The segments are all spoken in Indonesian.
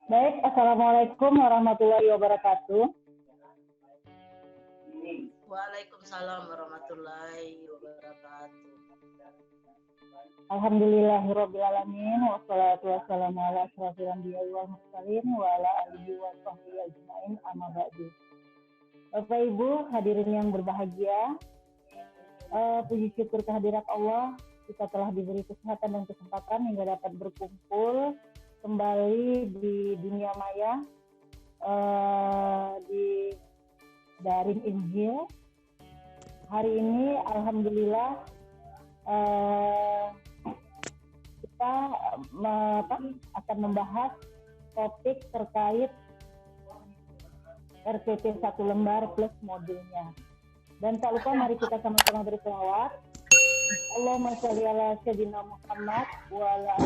Baik, Assalamualaikum warahmatullahi wabarakatuh. Waalaikumsalam warahmatullahi wabarakatuh. Alhamdulillahirrabbilalamin. Wassalatu wassalamu ala asyrafil anbiya'i wal mursalin wa ala alihi wa sahbihi ajma'in amma ba'du. Bapak Ibu hadirin yang berbahagia, puji syukur kehadirat Allah, kita telah diberi kesehatan dan kesempatan hingga dapat berkumpul kembali di dunia maya, di Daring Injil. Hari ini alhamdulillah kita akan membahas topik terkait RPP 1 lembar plus modulnya. Dan tak lupa mari kita sama-sama berselawat. Allahumma sholli ala sayyidina Muhammad wa ala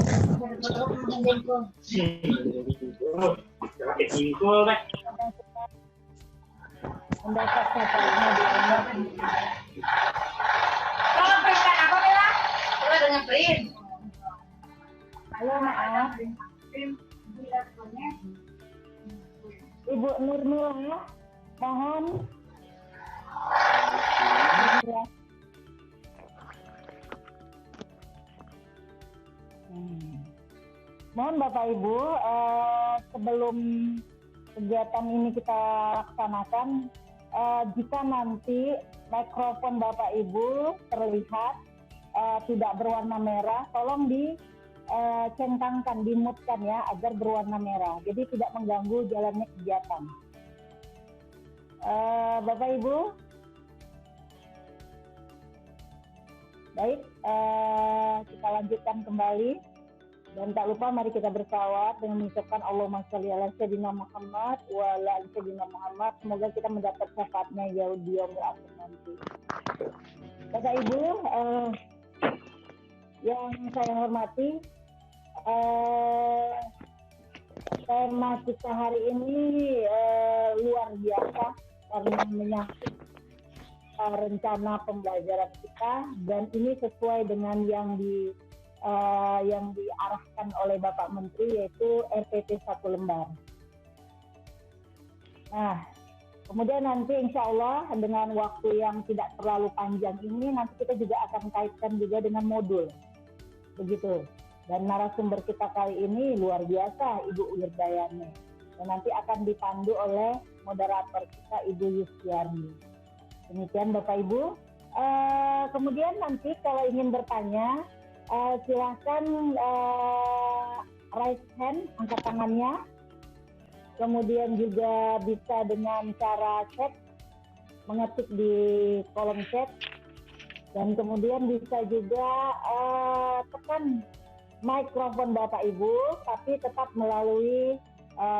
mendapat syafaatnya di Allah. Halo, maaf. Ibu Nurmila, mohon. Mohon Bapak Ibu, sebelum kegiatan ini kita laksanakan, jika nanti mikrofon Bapak Ibu terlihat tidak berwarna merah, tolong dicentangkan, dimutkan ya, agar berwarna merah. Jadi tidak mengganggu jalannya kegiatan. Bapak Ibu, baik, kita lanjutkan kembali. Dan tak lupa mari kita bersalawat dengan mengucapkan Allahumma sholli ala sayyidina Muhammad wa ala ali sayyidina Muhammad. Semoga kita mendapat syafaatnya di yaumil akhir nanti. Bapak Ibu yang saya hormati, tema kita hari ini luar biasa karena menyangkut rencana pembelajaran kita, dan ini sesuai dengan yang diarahkan oleh Bapak Menteri, yaitu RPP 1 lembar. Nah, kemudian nanti insya Allah dengan waktu yang tidak terlalu panjang ini, nanti kita juga akan kaitkan juga dengan modul. Begitu. Dan narasumber kita kali ini luar biasa, Ibu Wirdayani. Dan nanti akan dipandu oleh moderator kita, Ibu Yustiarni. Demikian Bapak Ibu. Kemudian nanti kalau ingin bertanya, silahkan raise hand, angkat tangannya. Kemudian juga bisa dengan cara chat, mengetik di kolom chat. Dan kemudian bisa juga tekan mikrofon Bapak Ibu, tapi tetap melalui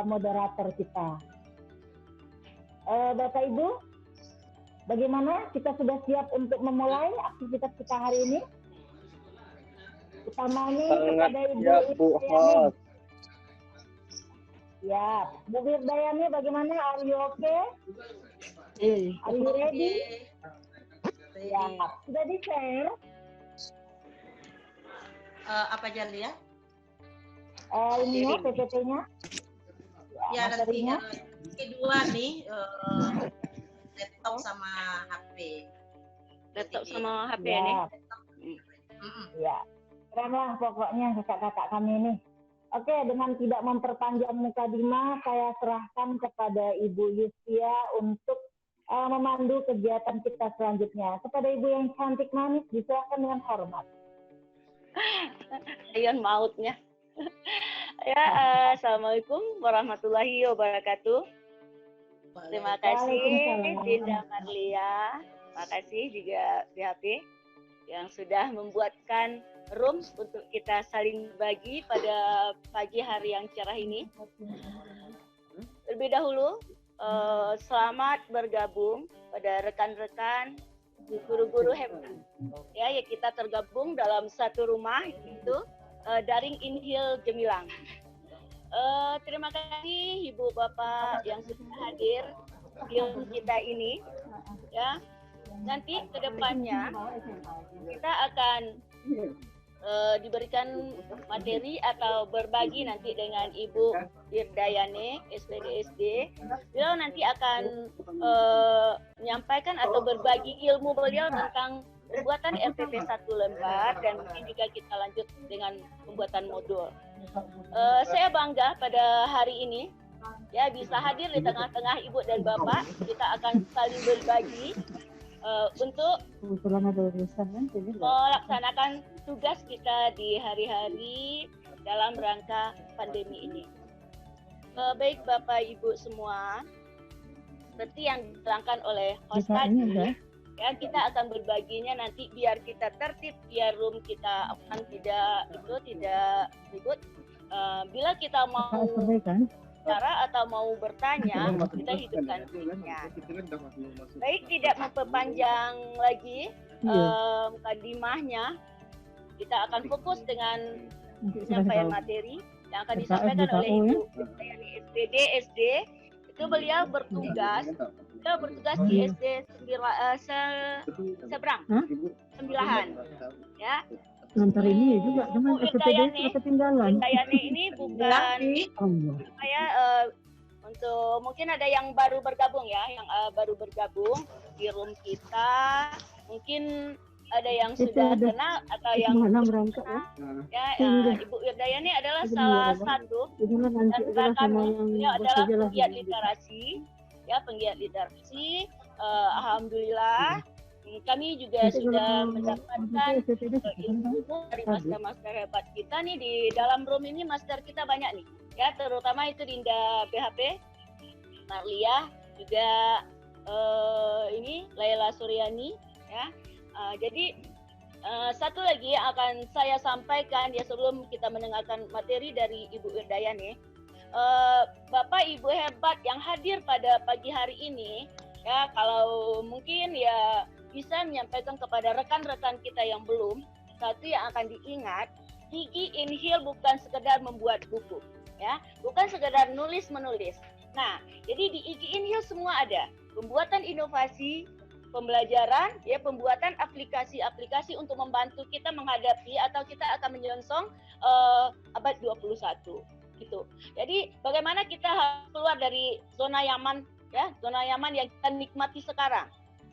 moderator kita. Bapak Ibu, bagaimana? Kita sudah siap untuk memulai aktivitas kita hari ini? Utama ini kepada Ibu Wirdayani. Ya, Bu Wirdayani bagaimana? Are you okay? Are you ready? Ya, sudah di-share? Apa Jandia? Ininya, PPT-nya? Ya, nanti kedua nih, laptop sama HP. Laptop sama HP ya. Nih? Ya. Keren lah pokoknya kakak-kakak kami ini. Oke, dengan tidak memperpanjang mukadimah, saya serahkan kepada Ibu Yustia untuk memandu kegiatan kita selanjutnya. Kepada Ibu yang cantik manis, diserahkan dengan hormat. Ayun mautnya. Ya, Assalamualaikum warahmatullahi wabarakatuh. Terima kasih Dinda Marlia. Terima kasih juga BHP yang sudah membuatkan room untuk kita saling berbagi pada pagi hari yang cerah ini. Terlebih dahulu, selamat bergabung pada rekan-rekan guru-guru hebat. Ya, kita tergabung dalam satu rumah, itu Daring Injil Gemilang. Terima kasih Ibu Bapak yang sudah hadir di kita ini. Ya, nanti kedepannya kita akan diberikan materi atau berbagi nanti dengan Ibu Wirdayane SPDSD. Beliau nanti akan menyampaikan atau berbagi ilmu beliau tentang pembuatan RPP 1 lembar, dan mungkin juga kita lanjut dengan pembuatan modul. Saya bangga pada hari ini ya bisa hadir di tengah-tengah Ibu dan Bapak. Kita akan saling berbagi untuk melaksanakan tugas kita di hari-hari dalam rangka pandemi ini. Baik Bapak Ibu semua, seperti yang diterangkan oleh host tadi, ya kita akan berbaginya nanti biar kita tertib, biar room kita akan tidak ribut. Bila kita mau bicara atau mau bertanya, kita hidupkan mic-nya. Baik, tidak memperpanjang lagi mukadimahnya, kita akan fokus dengan penyampaian materi yang akan disampaikan oleh Ibu SPD SD. Itu beliau bertugas di SD seberang, Sembilahan, ya. Ngantar ini juga dengan SPD ketinggalan. Wirdayane ini bukan untuk mungkin ada yang baru bergabung ya, baru bergabung di room kita. Mungkin ada yang sudah kenal atau yang ya. Ibu Wirdayane adalah salah satu dan kami adalah penggiat literasi, ya penggiat literasi. Alhamdulillah. Kami juga sudah mendapatkan ilmu dari master-master hebat kita nih di dalam room ini. Master kita banyak nih, ya terutama itu Dinda BHP, Marlia, juga ini Laila Suryani, ya. Jadi satu lagi yang akan saya sampaikan ya sebelum kita mendengarkan materi dari Ibu Wirdayane. Bapak Ibu hebat yang hadir pada pagi hari ini, ya kalau mungkin ya bisa menyampaikan kepada rekan-rekan kita yang belum, satu yang akan diingat, Gigi Inhil bukan sekedar membuat buku, ya, bukan sekedar nulis-menulis. Nah, jadi di Gigi Inhil semua ada, pembuatan inovasi, pembelajaran, ya, pembuatan aplikasi-aplikasi untuk membantu kita menghadapi atau kita akan menyongsong abad 21, gitu. Jadi bagaimana kita harus keluar dari zona nyaman, ya, zona nyaman yang kita nikmati sekarang.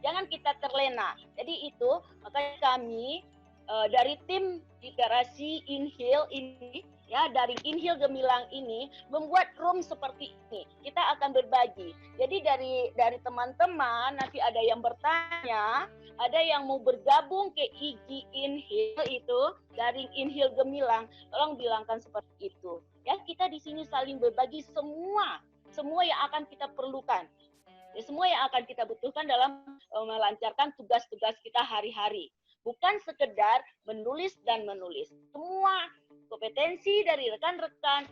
Jangan kita terlena. Jadi itu makanya kami dari tim literasi Inhil ini, ya dari Inhil Gemilang ini membuat room seperti ini. Kita akan berbagi. Jadi dari teman-teman nanti ada yang bertanya, ada yang mau bergabung ke IG Inhil itu dari Inhil Gemilang, tolong bilangkan seperti itu. Ya kita di sini saling berbagi semua yang akan kita perlukan. Ya, semua yang akan kita butuhkan dalam melancarkan tugas-tugas kita hari-hari. Bukan sekedar menulis dan menulis. Semua kompetensi dari rekan-rekan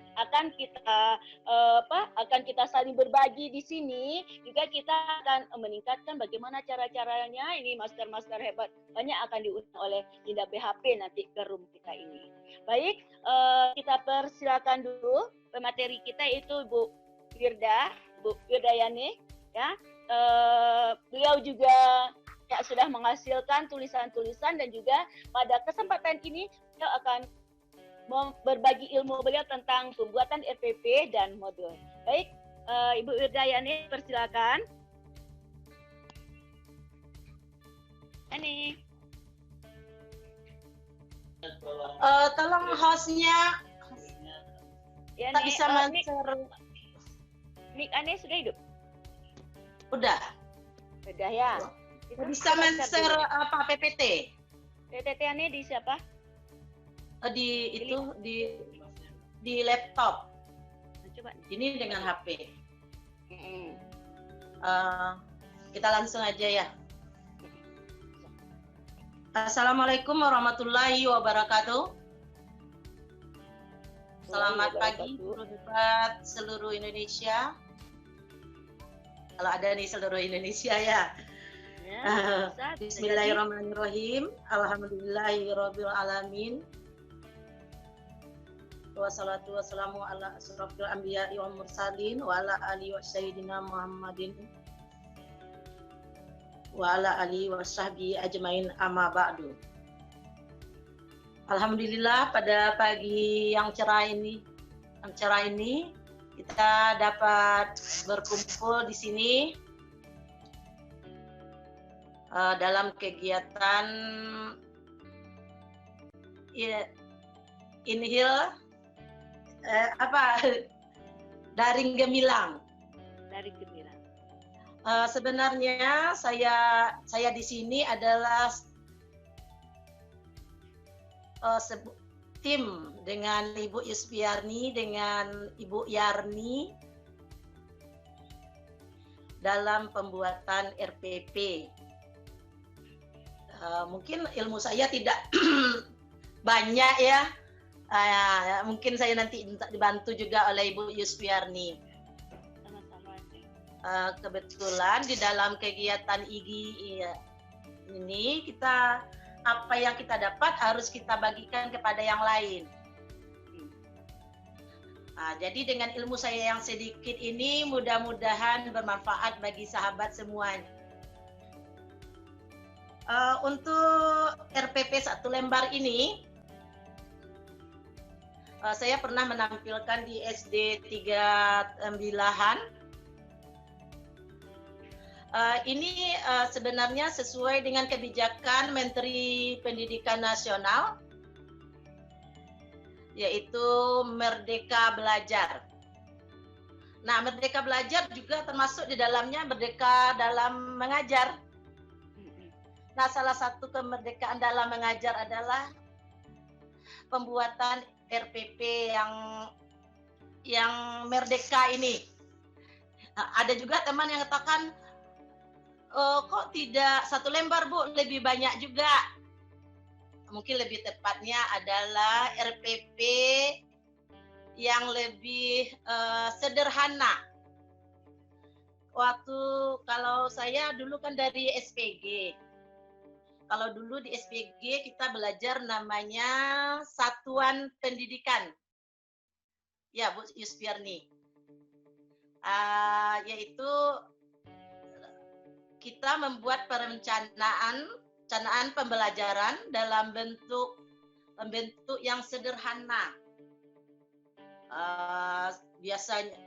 akan kita saling berbagi di sini. Juga kita akan meningkatkan bagaimana cara-caranya. Ini master-master hebat banyak akan diundang oleh Dinda BHP nanti ke room kita ini. Baik, kita persilakan dulu pemateri kita itu Bu Wirdayane. Ya, beliau juga ya, sudah menghasilkan tulisan-tulisan dan juga pada kesempatan ini beliau akan berbagi ilmu beliau tentang pembuatan RPP dan modul. Baik, Ibu Wirdayane, persilakan. Ini. Tolong hostnya Ya, tak bisa men-share. Mic Ane sudah hidup? Udah ya. Kita bisa men-share apa PPT? PPT Ane di siapa? Di laptop. Coba. Ini dengan HP. Kita langsung aja ya. Assalamualaikum warahmatullahi wabarakatuh. Selamat pagi guru hebat seluruh Indonesia. Kalau ada nih seluruh Indonesia ya. Bismillahirrahmanirrahim. Alhamdulillahirabbil alamin. Wassalatu wassalamu ala asyrafil anbiya'i wal mursalin wa ala alihi wa sayyidina Muhammadin wa ala alihi wa sahbihi ajmain amma ba'du. Alhamdulillah pada pagi yang cerah ini kita dapat berkumpul di sini dalam kegiatan Inhil Daring Gemilang. Daring Gemilang. Sebenarnya saya di sini adalah tim dengan Ibu Yusfiarni dengan Ibu Yarni dalam pembuatan RPP. Mungkin ilmu saya tidak banyak ya. Mungkin saya nanti minta dibantu juga oleh Ibu Yusfiarni. Sama-sama. Kebetulan di dalam kegiatan IGI ini apa yang kita dapat harus kita bagikan kepada yang lain. Jadi dengan ilmu saya yang sedikit ini mudah-mudahan bermanfaat bagi sahabat semuanya. Untuk RPP 1 lembar ini, saya pernah menampilkan di SD 39-an. Ini sebenarnya sesuai dengan kebijakan Menteri Pendidikan Nasional, yaitu Merdeka Belajar. Nah, Merdeka Belajar juga termasuk di dalamnya merdeka dalam mengajar. Nah, salah satu kemerdekaan dalam mengajar adalah pembuatan RPP yang merdeka ini. Nah, ada juga teman yang katakan, kok tidak 1 lembar Bu, lebih banyak juga. Mungkin lebih tepatnya adalah RPP yang lebih sederhana. Kalau saya dulu kan dari SPG. Kalau dulu di SPG kita belajar namanya Satuan Pendidikan. Ya, Bu Yusfiarni. Yaitu kita membuat perencanaan pembelajaran dalam bentuk yang sederhana. Biasanya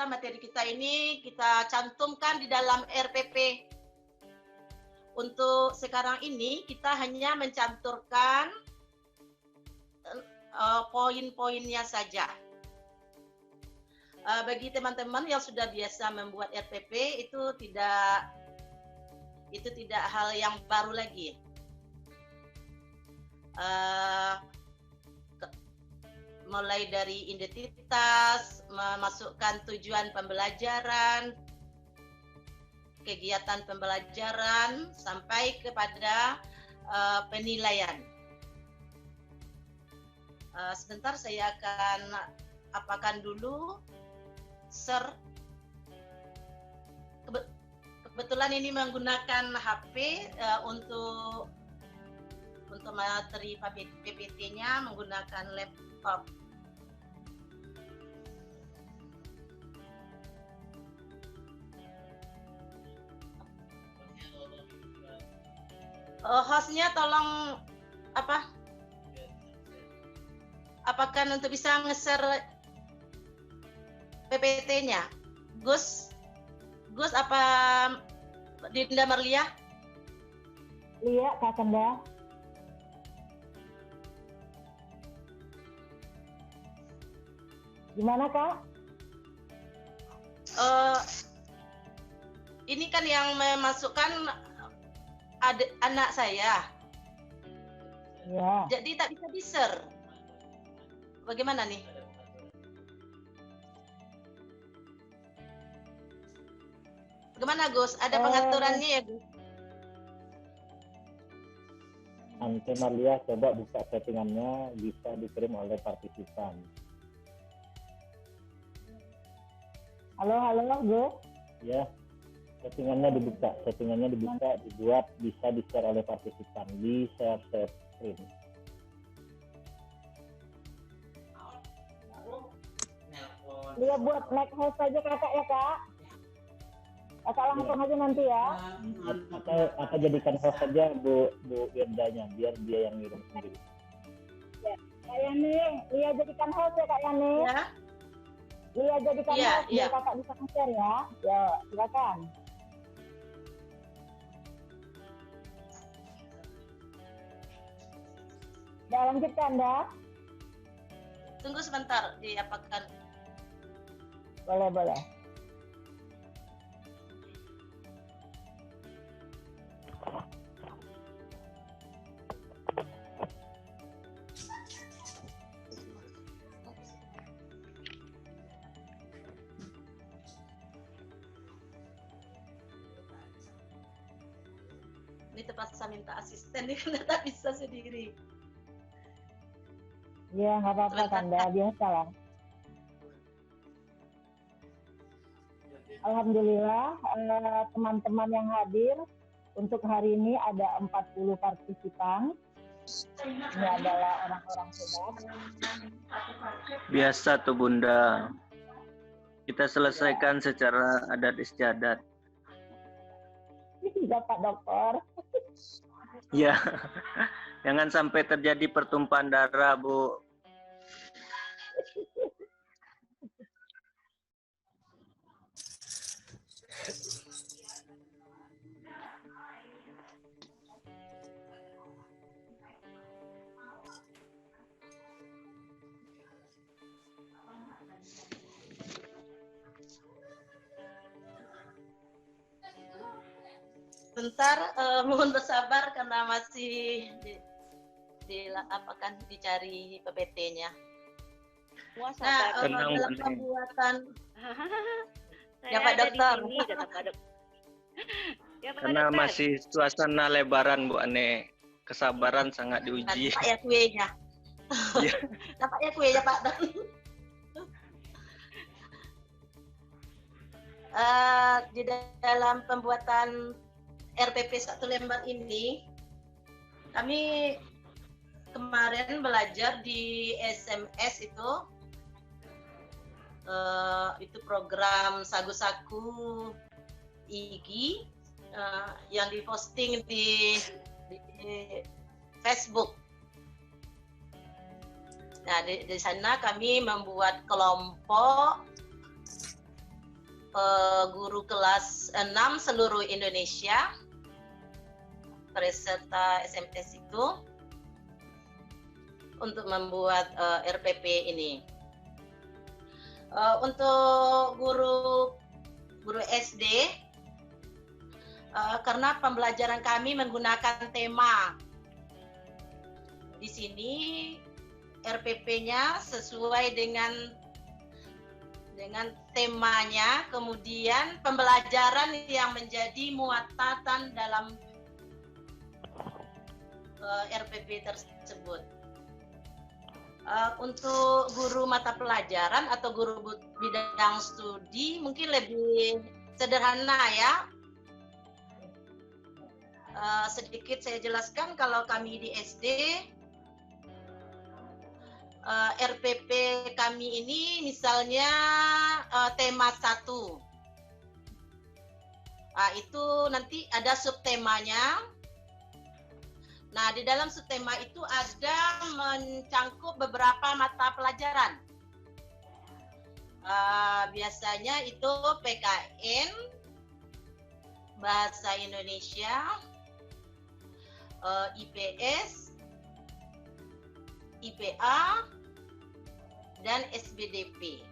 materi kita ini kita cantumkan di dalam RPP. Untuk sekarang ini kita hanya mencantumkan poin-poinnya saja. Bagi teman-teman yang sudah biasa membuat RPP itu tidak hal yang baru lagi. Mulai dari identitas, memasukkan tujuan pembelajaran, kegiatan pembelajaran, sampai kepada penilaian. Sebentar saya akan apakan dulu kebetulan ini menggunakan HP untuk materi PPT-nya menggunakan laptop. Hostnya tolong apakah untuk bisa nge-share PPT-nya? Gus apa Dinda Marlia? Iya, Kak Kenda. Gimana, Kak? Ini kan yang memasukkan anak saya. Ya. Jadi tak bisa di-share. Bagaimana nih? Bagaimana Gus? Ada pengaturannya ya Gus? Nanti Marlia coba buka settingannya, bisa dikirim oleh partisipan. Halo Gus? Ya, settingannya dibuka, dibuat, bisa di-share oleh partisipan, di share screen. Dia buat make host saja kakak ya Kak? Kakak langsung aja nanti ya. Atau jadikan host saja Bu Wirdanya, biar dia yang ngirim sendiri. Ya. Kak Yani, Lia jadikan host ya Kak Yani. Ya. Lia jadikan Iya, host biar Kakak bisa share ya. Ya, silakan. Ya, lanjutkan Anda. Tunggu sebentar diapakan. Boleh. Ini terpaksa minta asisten nih karena tak bisa sendiri. Ya, nggak apa-apa Kanda, biasa lah. Alhamdulillah, teman-teman yang hadir untuk hari ini ada 40 partisipan. Ini adalah orang-orang hebat. Biasa tuh Bunda. Kita selesaikan secara adat istiadat. Iya Pak Dokter. Ya, jangan sampai terjadi pertumpahan darah, Bu. Bentar, mohon bersabar karena masih dicari PPT-nya. Nah, dalam pembuatan ya Pak Dokter. Karena masih suasana lebaran Bu Ane, kesabaran sangat diuji. Nampak ya kuenya. Nampak ya kuenya Pak. Di dalam pembuatan RPP 1 lembar ini, kami kemarin belajar di SMS itu program Sagu-Saku IGI yang diposting di Facebook. Nah, di sana kami membuat kelompok guru kelas 6 seluruh Indonesia peserta SMS itu untuk membuat RPP ini. Untuk guru SD, karena pembelajaran kami menggunakan tema. Di sini RPP-nya sesuai dengan temanya, kemudian pembelajaran yang menjadi muatan dalam RPP tersebut. Untuk guru mata pelajaran atau guru bidang studi mungkin lebih sederhana ya. Sedikit saya jelaskan, kalau kami di SD, RPP kami ini misalnya tema 1. Itu nanti ada subtemanya. Nah, di dalam subtema itu ada mencangkup beberapa mata pelajaran. Biasanya itu PKN, Bahasa Indonesia, IPS, IPA, dan SBDP.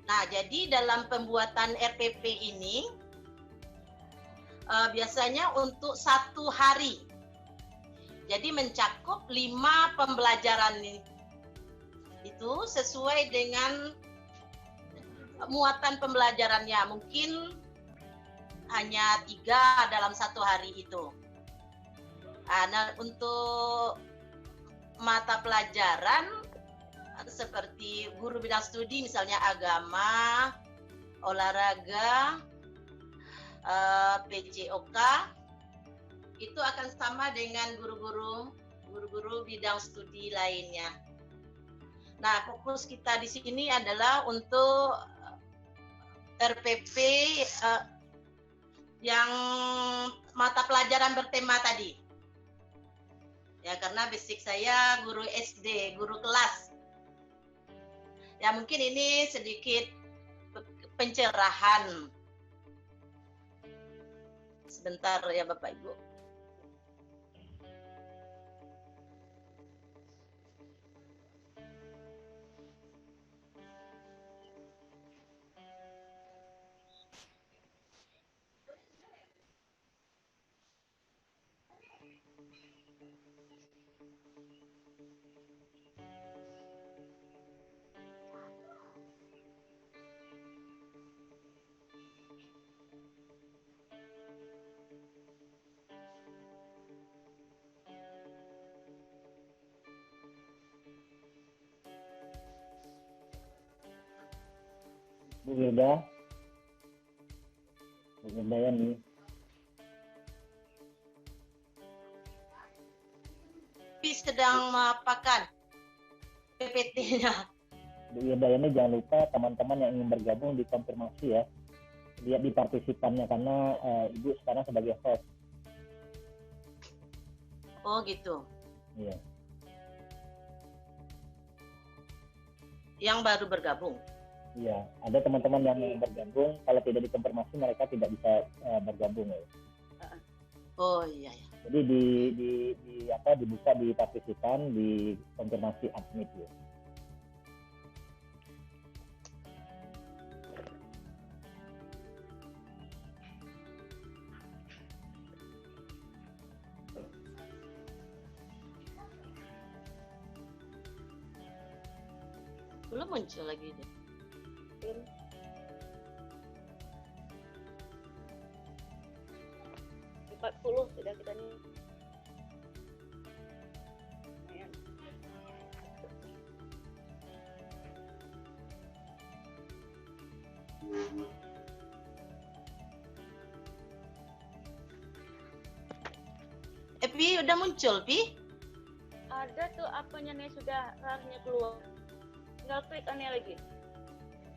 Nah, jadi dalam pembuatan RPP ini biasanya untuk 1 hari. Jadi mencakup 5 pembelajaran itu sesuai dengan muatan pembelajarannya. Mungkin hanya 3 dalam 1 hari itu. Nah, untuk mata pelajaran seperti guru bidang studi misalnya agama, olahraga, PJOK, itu akan sama dengan guru-guru bidang studi lainnya. Nah, fokus kita di sini adalah untuk RPP yang mata pelajaran bertema tadi. Ya, karena basic saya guru SD, guru kelas. Ya, mungkin ini sedikit pencerahan. Sebentar ya Bapak Ibu. Bu Wilda Yani. Sedang mengapakan PPT-nya. Bu Wilda Yani, jangan lupa teman-teman yang ingin bergabung dikonfirmasi ya. Lihat di partisipannya karena Ibu sekarang sebagai host. Oh gitu. Iya. Yang baru bergabung. Iya, ada teman-teman yang bergabung, kalau tidak dikonfirmasi mereka tidak bisa bergabung ya. Oh iya ya. Jadi dibuka di partisipan, di konfirmasi admit ya. Belum muncul lagi deh. 40 sudah kita nih. Pi udah muncul Pi? Ada tuh apanya nih, sudah rarnya keluar. Tinggal klik aneh lagi.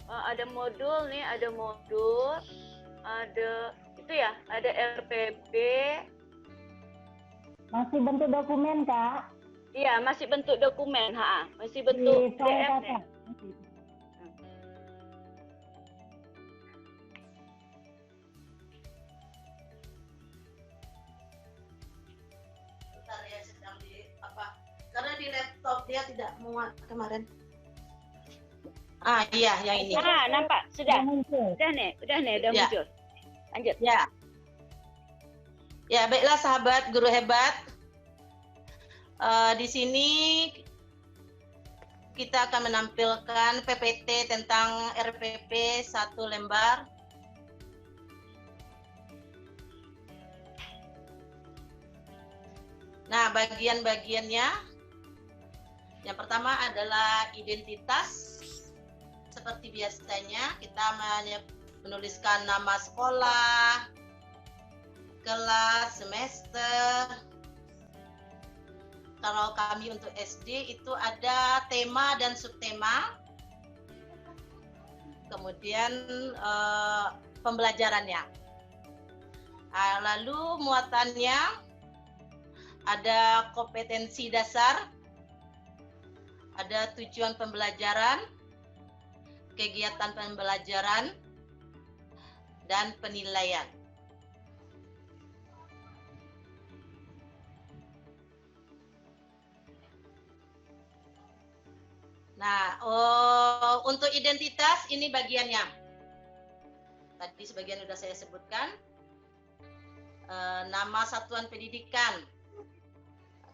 Ada modul nih, ada modul, ada itu ya, ada RPP. Masih bentuk dokumen, Kak? Iya, masih bentuk dokumen, masih bentuk PDF nih. Bentar ya, sedang di apa? Karena di laptop dia tidak muat kemarin. Iya, yang ini. Nampak, sudah muncul. udah muncul. Lanjut. Ya. Ya, baiklah sahabat guru hebat. Di sini kita akan menampilkan PPT tentang RPP 1 lembar. Nah, bagian-bagiannya yang pertama adalah identitas. Seperti biasanya kita menuliskan nama sekolah, kelas, semester. Kalau kami untuk SD itu ada tema dan subtema. Kemudian pembelajarannya. Lalu muatannya ada kompetensi dasar, ada tujuan pembelajaran, kegiatan pembelajaran, dan penilaian. Nah, untuk identitas ini bagiannya. Tadi sebagian sudah saya sebutkan. Nama satuan pendidikan.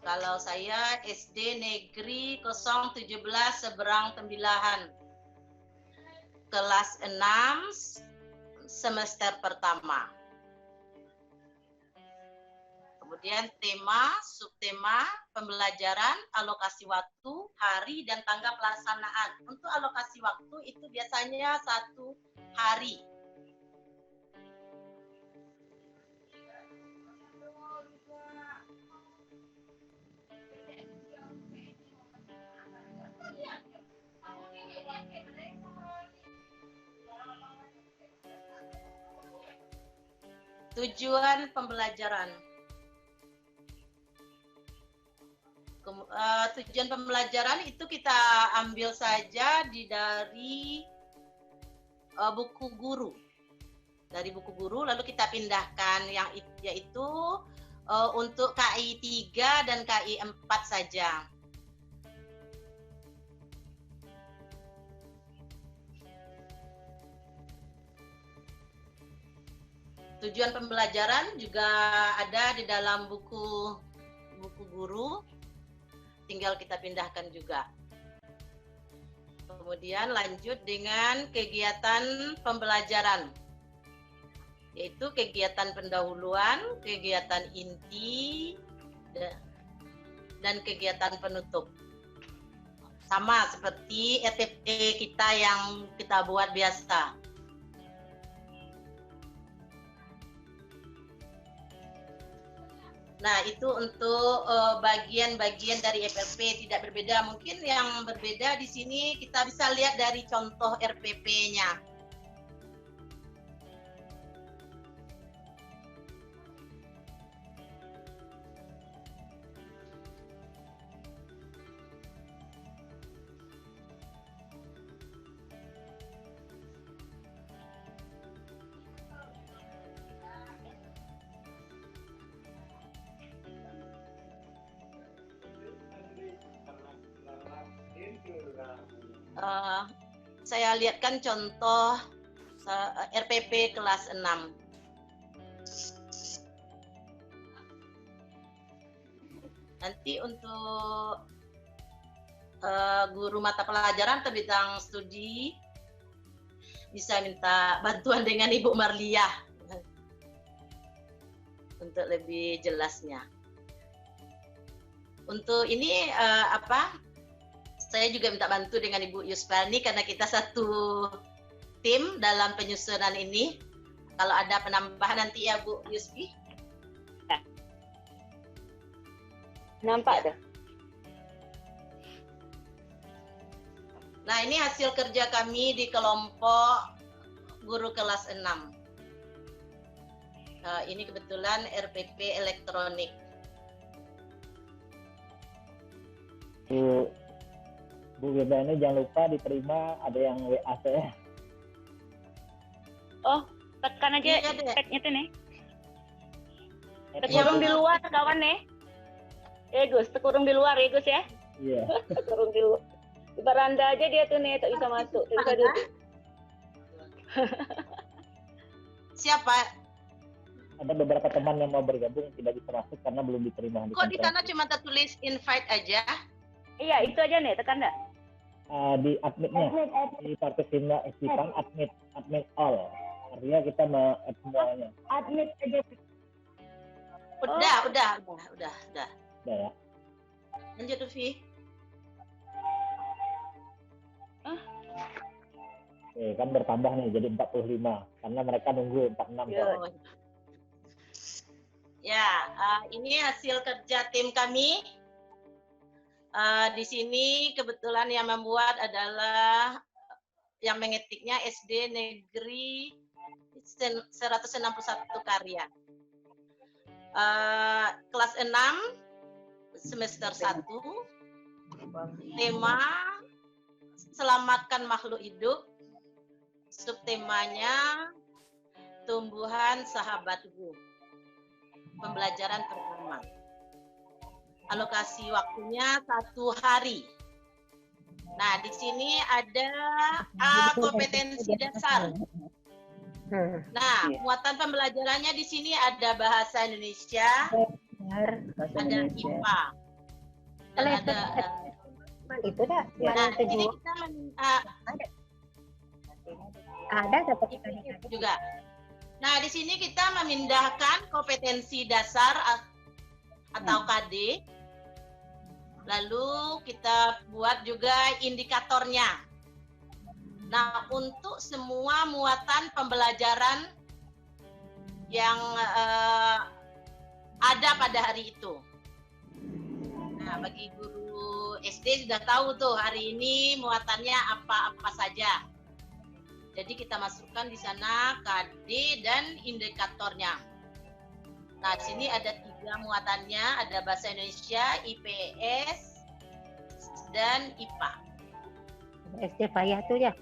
Kalau saya SD Negeri 017 Seberang Tembilahan. Kelas 6 semester pertama. Kemudian tema, subtema, pembelajaran, alokasi waktu, hari, dan tanggal pelaksanaan. Untuk alokasi waktu itu biasanya 1 hari. Tujuan pembelajaran. Tujuan pembelajaran itu kita ambil saja dari buku guru. Dari buku guru lalu kita pindahkan yang yaitu untuk KI 3 dan KI 4 saja. Tujuan pembelajaran juga ada di dalam buku guru, tinggal kita pindahkan juga. Kemudian lanjut dengan kegiatan pembelajaran, yaitu kegiatan pendahuluan, kegiatan inti, dan kegiatan penutup. Sama seperti RPP kita yang kita buat biasa. Nah, itu untuk bagian-bagian dari RPP tidak berbeda. Mungkin yang berbeda di sini kita bisa lihat dari contoh RPP-nya. Saya lihatkan contoh RPP kelas 6. Nanti untuk guru mata pelajaran atau bidang studi bisa minta bantuan dengan Ibu Marlia untuk lebih jelasnya. Untuk ini saya juga minta bantu dengan Ibu Yusfani karena kita satu tim dalam penyusunan ini. Kalau ada penambahan nanti ya Bu Yusfi. Nampak tuh. Nah, ini hasil kerja kami di kelompok guru kelas 6. Ini kebetulan RPP elektronik. Bu Wirda ini jangan lupa diterima, ada yang WA saya. Oh, tekan aja Iya, Dek. tag-nya tuh nih. Tekurung di luar kawan nih. Gus, tekurung di luar ya Gus ya. Iya. Tekurung di luar. Di baranda aja dia tuh nih, tak bisa masuk, tak bisa duduk. Siapa? Ada beberapa teman yang mau bergabung tidak bisa masuk karena belum diterima. Kok di sana cuma tertulis invite aja? Iya, itu aja nih, tekan enggak? Di admitnya, di partisipnya admit all. Artinya kita add semuanya. Admit aja. Udah. Udah ya. Lanjut Ufi. Oke, kan bertambah nih jadi 45 karena mereka nunggu 46. Ya, ini hasil kerja tim kami. Di sini kebetulan yang membuat adalah yang mengetiknya SD Negeri 161 karya. Kelas 6 semester 1, tema selamatkan makhluk hidup, subtemanya tumbuhan sahabatku, pembelajaran pertama. Alokasi waktunya 1 hari. Nah, di sini ada kompetensi dasar. Nah, muatan pembelajarannya di sini ada bahasa Indonesia, ada IPA, dan ada itu dah. nah, ini kita Ada seperti juga. Nah, di sini kita memindahkan kompetensi dasar atau KD. Lalu kita buat juga indikatornya. Nah, untuk semua muatan pembelajaran yang ada pada hari itu. Nah, bagi guru SD sudah tahu tuh hari ini muatannya apa-apa saja. Jadi kita masukkan di sana KD dan indikatornya. Nah, di sini ada 3 muatannya, ada bahasa Indonesia, IPS, dan IPA. SD payah tuh ya.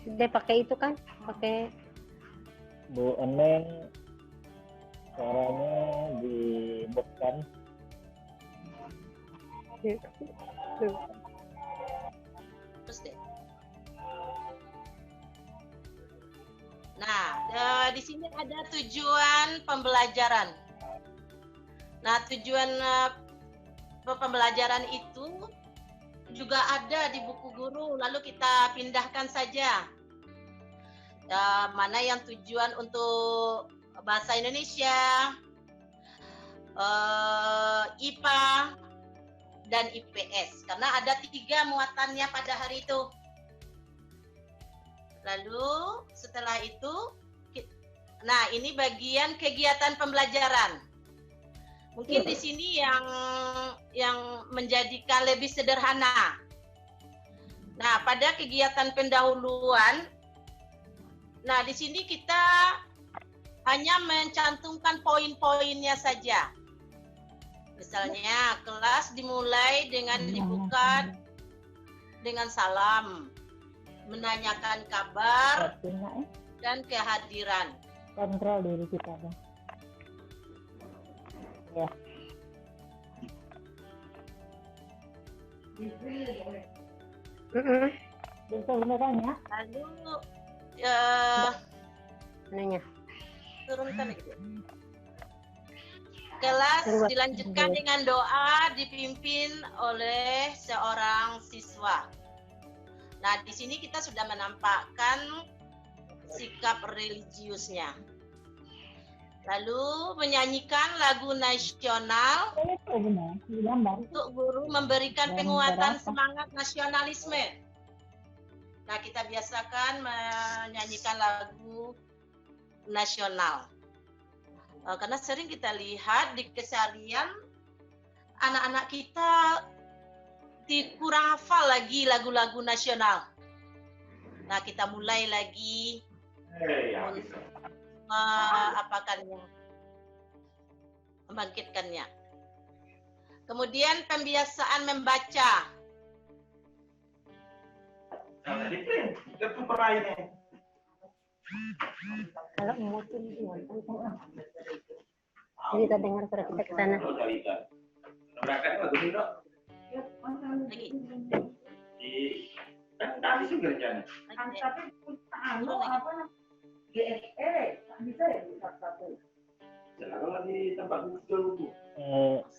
Dia pakai itu kan, pakai Bu Eneng suaranya dibutkan. Terus deh. Nah, di sini ada tujuan pembelajaran. Nah, tujuan pembelajaran itu juga ada di buku guru, lalu kita pindahkan saja. Mana yang tujuan untuk bahasa Indonesia, IPA, dan IPS. Karena ada 3 muatannya pada hari itu. Lalu setelah itu, nah ini bagian kegiatan pembelajaran. Mungkin di sini yang menjadikan lebih sederhana. Nah, pada kegiatan pendahuluan, nah di sini kita hanya mencantumkan poin-poinnya saja. Misalnya, kelas dimulai dengan dibuka dengan salam, menanyakan kabar dan kehadiran. Kontrol diri kita dong. Ya. Bisa beneran ya? Lalu nanya. turunkan gitu. Kelas dilanjutkan dengan doa dipimpin oleh seorang siswa. Nah, di sini kita sudah menampakkan sikap religiusnya. Lalu menyanyikan lagu nasional untuk guru memberikan penguatan semangat nasionalisme. Nah, kita biasakan menyanyikan lagu nasional. Karena sering kita lihat di keseharian anak-anak kita kurang hafal lagi lagu-lagu nasional. Nah, kita mulai lagi membangkitkannya. Kemudian pembiasaan membaca. Kalau mau tuh kita dengar suara kita ke sana.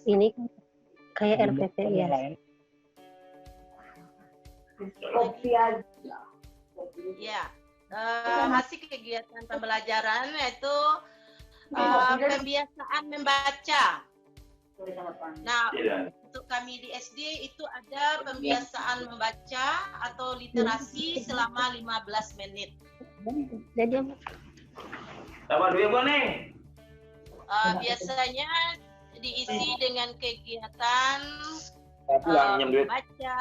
Ini kayak RPP ya. Ya, hasil kegiatan pembelajaran yaitu pembiasaan membaca. Nah, untuk kami di SD itu ada pembiasaan membaca atau literasi selama 15 menit. Biasanya diisi dengan kegiatan membaca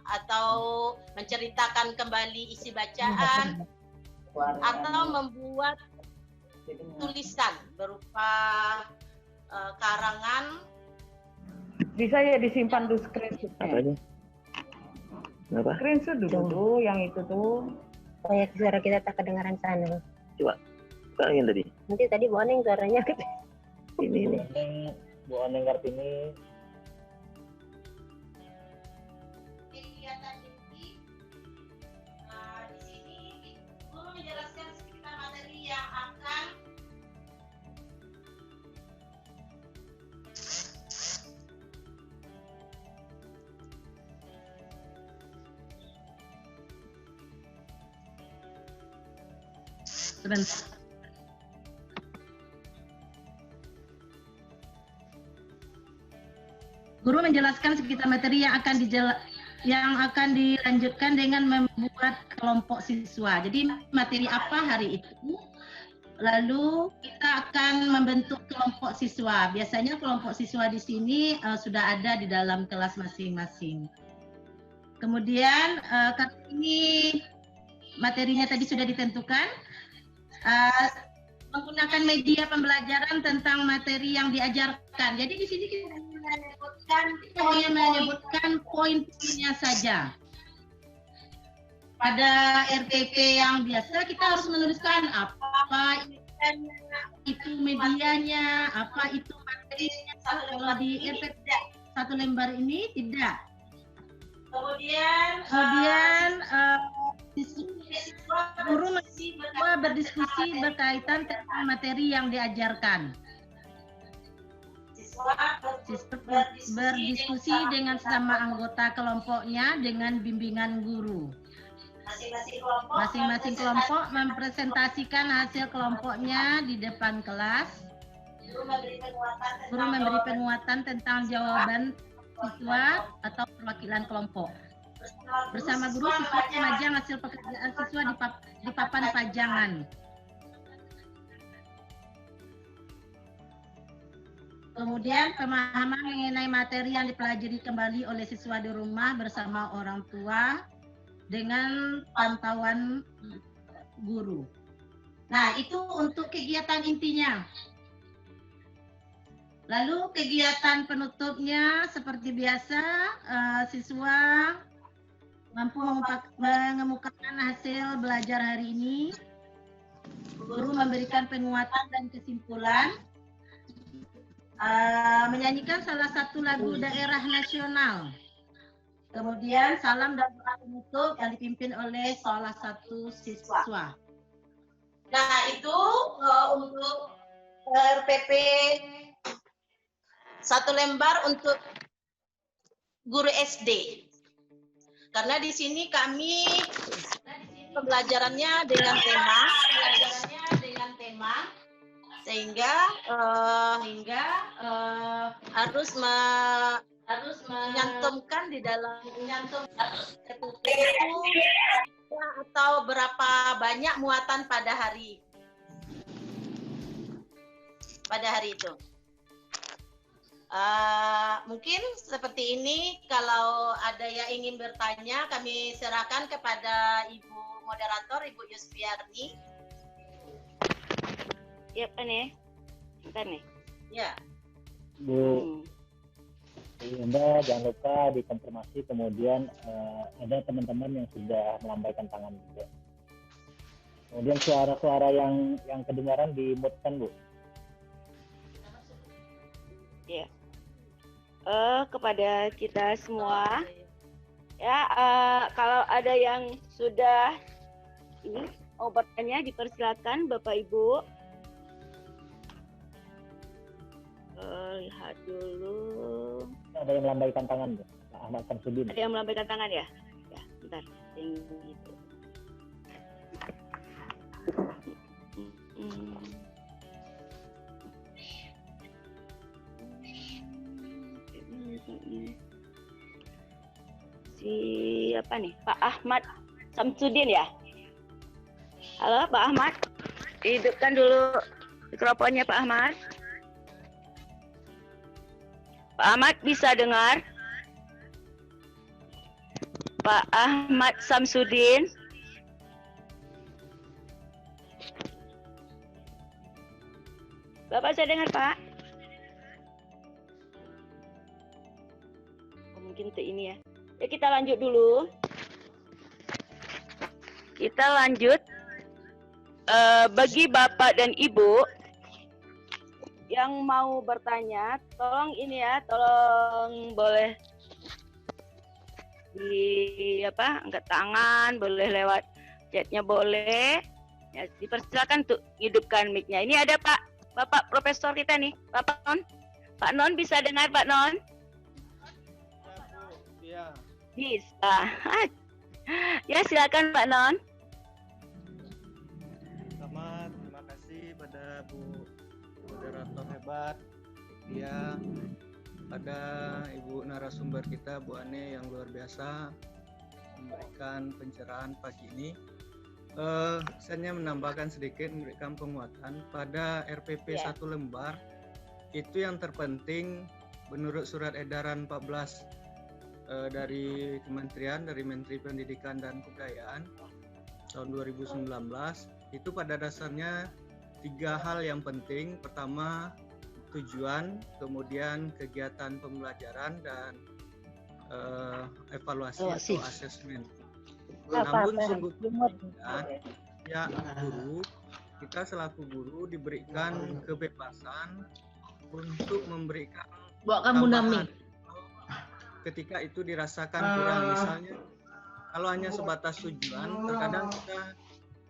atau menceritakan kembali isi bacaan atau membuat tulisan berupa karangan. Bisa ya disimpan di screenshot. Apanya? Apa? Screenshot dulu tuh, yang itu tuh. Kayak suara kita tak kedengaran sana. Coba. Sekarang yang tadi. Nanti tadi Bu Aneng suaranya gede. Ini. Bu Aneng Kartini. Kegiatan ini di sini guru menjelaskan sekitar materi yang akan sebentar. Guru menjelaskan sekitar materi yang akan dilanjutkan dengan membuat kelompok siswa. Jadi materi apa hari itu? Lalu kita akan membentuk kelompok siswa. Biasanya kelompok siswa di sini sudah ada di dalam kelas masing-masing. Kemudian karena ini materinya tadi sudah ditentukan, menggunakan media pembelajaran tentang materi yang diajarkan. Jadi di sini kita hanya menyebutkan poin-poinnya saja. Pada RPP yang biasa kita harus menuliskan apa itu medianya, apa itu materinya. Kalau di RPP satu lembar ini tidak. Kemudian guru mahasiswa berdiskusi berkaitan tentang materi yang diajarkan. Siswa berdiskusi dengan sesama anggota kelompoknya dengan bimbingan guru. Masing-masing kelompok mempresentasikan hasil kelompoknya di depan kelas. Guru memberi penguatan tentang jawaban siswa atau perwakilan kelompok. Bersama guru, siswa memajang hasil pekerjaan siswa di papan pajangan. Kemudian pemahaman mengenai materi yang dipelajari kembali oleh siswa di rumah bersama orang tua dengan pantauan guru. Nah, itu untuk kegiatan intinya. Lalu kegiatan penutupnya seperti biasa, siswa mampu mengemukakan hasil belajar hari ini. Guru memberikan penguatan dan kesimpulan. Menyanyikan salah satu lagu daerah nasional. Kemudian salam dan doa penutup yang dipimpin oleh salah satu siswa. Nah, itu untuk RPP 1 lembar untuk guru SD. Karena di sini kami pembelajarannya dengan tema, sehingga harus menyantumkan di dalam atau berapa banyak muatan pada hari itu. Mungkin seperti ini. Kalau ada yang ingin bertanya, kami serahkan kepada Ibu Moderator, Ibu Yusfiarni. Ya, nih. Bentar nih. Ya. Bu Anda jangan lupa dikonfirmasi, kemudian ada teman-teman yang sudah melambaikan tangan juga. Kemudian suara-suara yang kedengaran di-mute-kan, Bu. Ya. Kepada kita semua, ya, kalau ada yang sudah ini mau bertanya, dipersilakan Bapak Ibu. Lihat dulu. Ada yang melambaikan tangan, Bu. Pak Ahmad Samsudin. Ada yang melambaikan tangan ya? Ya, bentar. Gitu. Siapa nih? Pak Ahmad Samsudin ya? Halo Pak Ahmad, hidupkan dulu mikrofonnya Pak Ahmad. Pak Ahmad bisa dengar? Pak Ahmad Samsudin. Bapak saya dengar Pak. Mungkin itu ini ya. Ya kita lanjut dulu. Kita lanjut. Bagi Bapak dan Ibu yang mau bertanya, tolong ini ya, tolong boleh angkat tangan, boleh lewat chatnya boleh. Ya, dipersilakan untuk hidupkan mic-nya. Ini ada Bapak Profesor kita nih, Bapak Non. Pak Non bisa dengar Pak Non? Ya. Bisa. Ya silakan Pak Non. Selamat, terima kasih pada Bu Moderator hebat. Ya, ada Ibu narasumber kita Bu Ane yang luar biasa memberikan pencerahan pagi ini. Saya hanya menambahkan sedikit, memberikan penguatan pada RPP 1 lembar. Itu yang terpenting menurut surat edaran 14 dari Kementerian, dari Menteri Pendidikan dan Kebudayaan tahun 2019, itu pada dasarnya 3 hal yang penting. Pertama, tujuan, kemudian kegiatan pembelajaran, dan evaluasi atau asesmen. Namun sungguh ya guru, kita selaku guru diberikan kebebasan untuk memberikan tambahan ketika itu dirasakan kurang. Misalnya kalau hanya sebatas tujuan, terkadang kita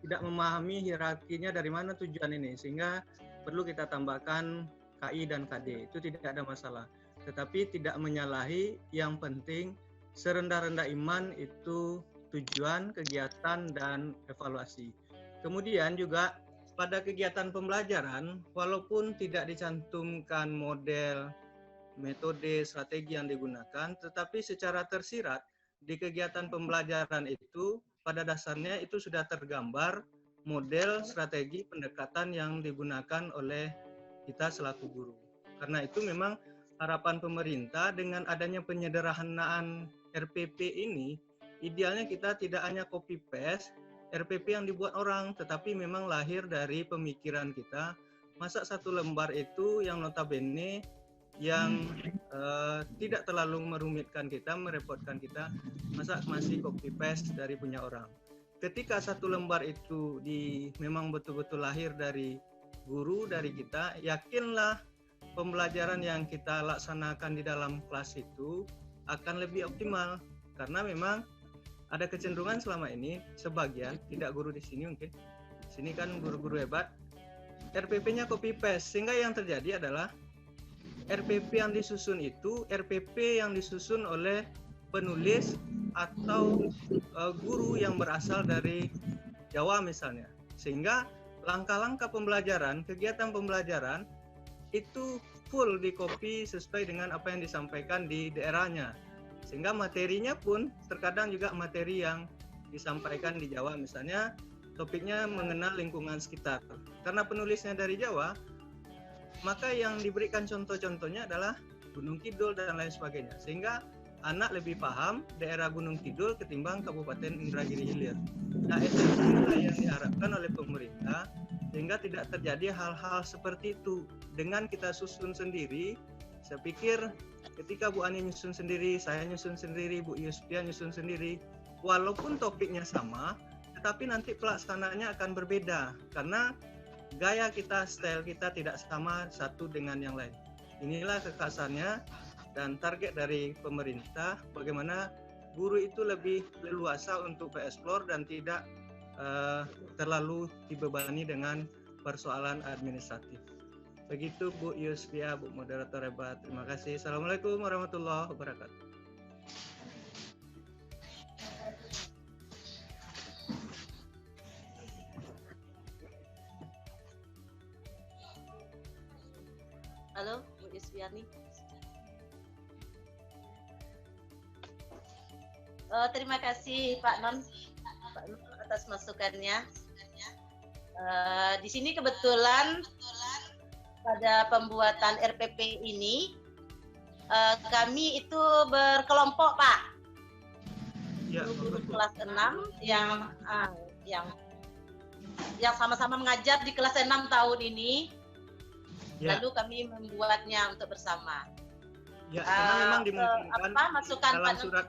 tidak memahami hierarkinya dari mana tujuan ini, sehingga perlu kita tambahkan KI dan KD, itu tidak ada masalah. Tetapi tidak menyalahi, yang penting serendah-rendah iman itu tujuan, kegiatan, dan evaluasi. Kemudian juga pada kegiatan pembelajaran, walaupun tidak dicantumkan model, metode, strategi yang digunakan, tetapi secara tersirat di kegiatan pembelajaran itu pada dasarnya itu sudah tergambar model, strategi, pendekatan yang digunakan oleh kita selaku guru. Karena itu memang harapan pemerintah dengan adanya penyederhanaan RPP ini, idealnya kita tidak hanya copy paste RPP yang dibuat orang, tetapi memang lahir dari pemikiran kita. Masa satu lembar itu yang notabene yang tidak terlalu merumitkan kita, merepotkan kita, masa masih copy paste dari punya orang. Ketika satu lembar itu memang betul-betul lahir dari guru, dari kita, yakinlah pembelajaran yang kita laksanakan di dalam kelas itu akan lebih optimal. Karena memang ada kecenderungan selama ini sebagian, tidak guru di sini mungkin, sini kan guru-guru hebat, RPP-nya copy paste, sehingga yang terjadi adalah RPP yang disusun itu RPP yang disusun oleh penulis atau guru yang berasal dari Jawa misalnya, sehingga langkah-langkah pembelajaran, kegiatan pembelajaran itu full di copy sesuai dengan apa yang disampaikan di daerahnya, sehingga materinya pun terkadang juga materi yang disampaikan di Jawa, misalnya topiknya mengenal lingkungan sekitar, karena penulisnya dari Jawa, maka yang diberikan contoh-contohnya adalah Gunung Kidul dan lain sebagainya, sehingga anak lebih paham daerah Gunung Kidul ketimbang Kabupaten Indragiri Hilir. Nah, inilah yang diharapkan oleh pemerintah, sehingga tidak terjadi hal-hal seperti itu. Dengan kita susun sendiri, saya pikir ketika Bu Ani nyusun sendiri, saya nyusun sendiri, Bu Yuspia nyusun sendiri, walaupun topiknya sama, tetapi nanti pelaksanaannya akan berbeda, karena gaya kita, style kita tidak sama satu dengan yang lain. Inilah kekasannya dan target dari pemerintah, bagaimana guru itu lebih leluasa untuk bereksplor dan tidak terlalu dibebani dengan persoalan administratif. Begitu Bu Yuspia, Bu Moderator hebat. Terima kasih. Assalamualaikum warahmatullahi wabarakatuh. Halo, Bu Yusfiani. Terima kasih Pak Non atas masukannya. Di sini kebetulan pada pembuatan RPP ini kami itu berkelompok Pak. Ya, guru kelas 6 yang sama-sama mengajar di kelas 6 tahun ini. Ya. Lalu kami membuatnya untuk bersama. Ya, karena memang dimungkinkan masukan dalam surat.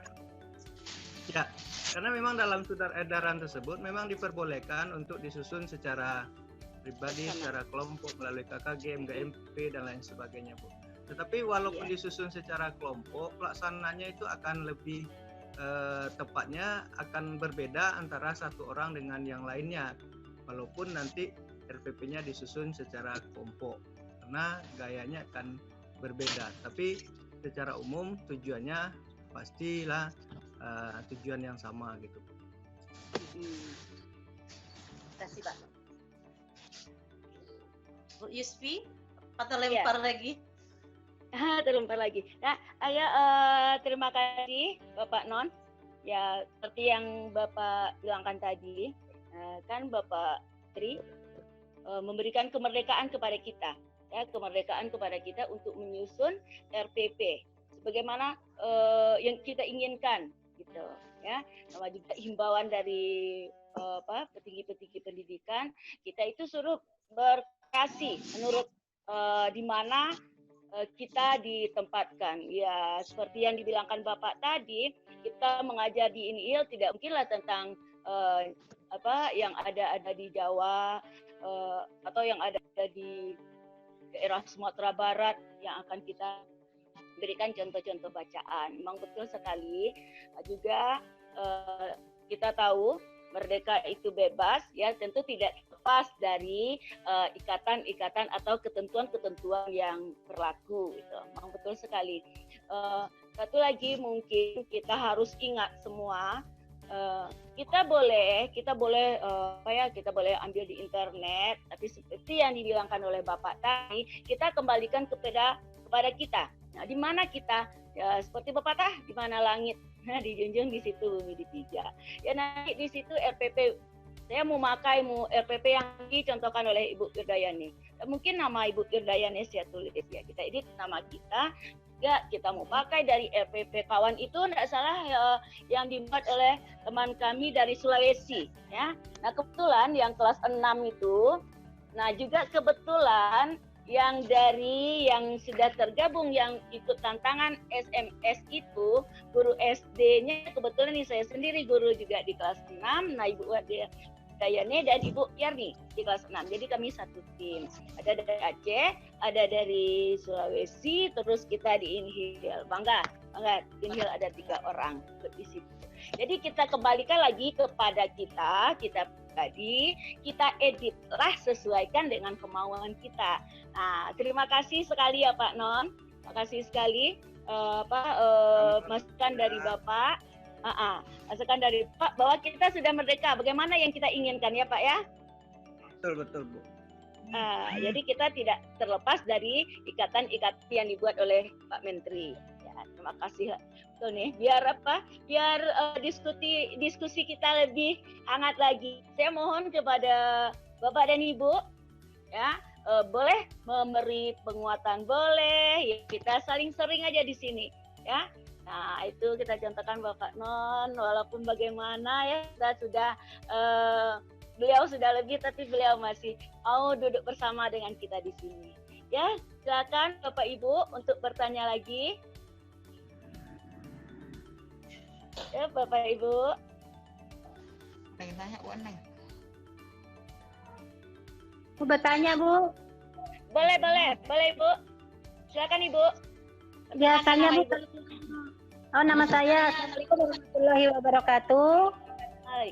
Ya, karena memang dalam surat edaran tersebut memang diperbolehkan untuk disusun secara pribadi, secara kelompok melalui KKG, MGMP dan lain sebagainya, Bu. Tetapi walaupun disusun secara kelompok, pelaksananya itu akan lebih tepatnya akan berbeda antara satu orang dengan yang lainnya, walaupun nanti RPP-nya disusun secara kelompok, karena gayanya akan berbeda. Tapi secara umum tujuannya pastilah tujuan yang sama gitu. Terima kasih Pak. Bu Yusfi, terlempar lagi. Terlempar lagi. Nah, terima kasih Bapak Non. Ya, seperti yang Bapak bilangkan tadi, kan Bapak Tri memberikan kemerdekaan kepada kita. Ya, kemerdekaan kepada kita untuk menyusun RPP sebagaimana yang kita inginkan gitu ya. Sama juga himbauan dari petinggi-petinggi pendidikan, kita itu suruh berkreasi menurut di mana kita ditempatkan. Ya, seperti yang dibilangkan Bapak tadi, kita mengajar di INIL tidak mungkinlah tentang apa yang ada di Jawa atau yang ada di daerah Sumatera Barat yang akan kita berikan contoh-contoh bacaan. Memang betul sekali. Juga kita tahu merdeka itu bebas, ya tentu tidak lepas dari ikatan-ikatan atau ketentuan-ketentuan yang berlaku. Gitu. Memang betul sekali. Satu lagi mungkin kita harus ingat semua, kita boleh kita boleh ambil di internet, tapi seperti yang dibilangkan oleh Bapak tadi, kita kembalikan kepada kita. Nah, di mana kita? Ya, seperti Bapak tadi, di mana langit? Nah, dijunjung di situ bumi dipijak. Ya, nanti di situ RPP. Saya mau RPP yang dicontohkan oleh Ibu Firdayani. Mungkin nama Ibu Firdayani saya tulis ya. Kita edit nama kita. Ya, kita mau pakai dari RPP kawan itu tidak salah yang dibuat oleh teman kami dari Sulawesi. Ya. Nah, kebetulan yang kelas 6 itu, nah juga kebetulan yang sudah tergabung yang ikut tantangan SMS itu guru SD-nya kebetulan ini saya sendiri guru juga di kelas 6. Nah, Ibu Dayane dan Ibu Yarni di kelas 6. Jadi kami satu tim. Ada dari Aceh, ada dari Sulawesi, terus kita di INHIL. Bangga. INHIL ada 3 orang di situ. Jadi kita kembalikan lagi kepada kita tadi, kita editlah sesuaikan dengan kemauan kita. Nah, terima kasih sekali ya Pak Non. Terima kasih sekali masukan dari Bapak. Masukan dari Pak bahwa kita sudah merdeka. Bagaimana yang kita inginkan ya Pak ya? Betul Bu. Jadi kita tidak terlepas dari ikatan-ikatan yang dibuat oleh Pak Menteri. Ya, terima kasih. Tuh nih, biar diskusi kita lebih hangat lagi. Saya mohon kepada Bapak dan Ibu, ya boleh memberi penguatan, boleh. Ya, kita saling sering aja di sini, ya. Nah, itu kita contohkan Bapak Non, walaupun bagaimana ya kita sudah beliau sudah lebih, tapi beliau masih mau duduk bersama dengan kita di sini. Ya, silakan Bapak Ibu untuk bertanya lagi. Ya, Bapak Ibu. Tanya Neng. Mau bertanya, Bu? Boleh Ibu. Silakan Ibu. Ya, tanya Bu. Oh, nama saya. Assalamualaikum warahmatullahi wabarakatuh.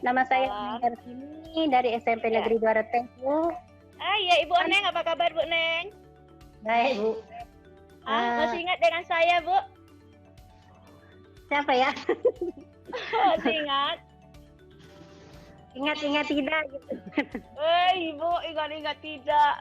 Nama saya Neng dari SMP Negeri 2 Reteng, Bu. Ya Ibu Neng, apa kabar Bu Neng? Baik, Bu. Masih ingat dengan saya, Bu? Siapa ya? Masih ingat? Ingat tidak gitu. Ibu ingat tidak.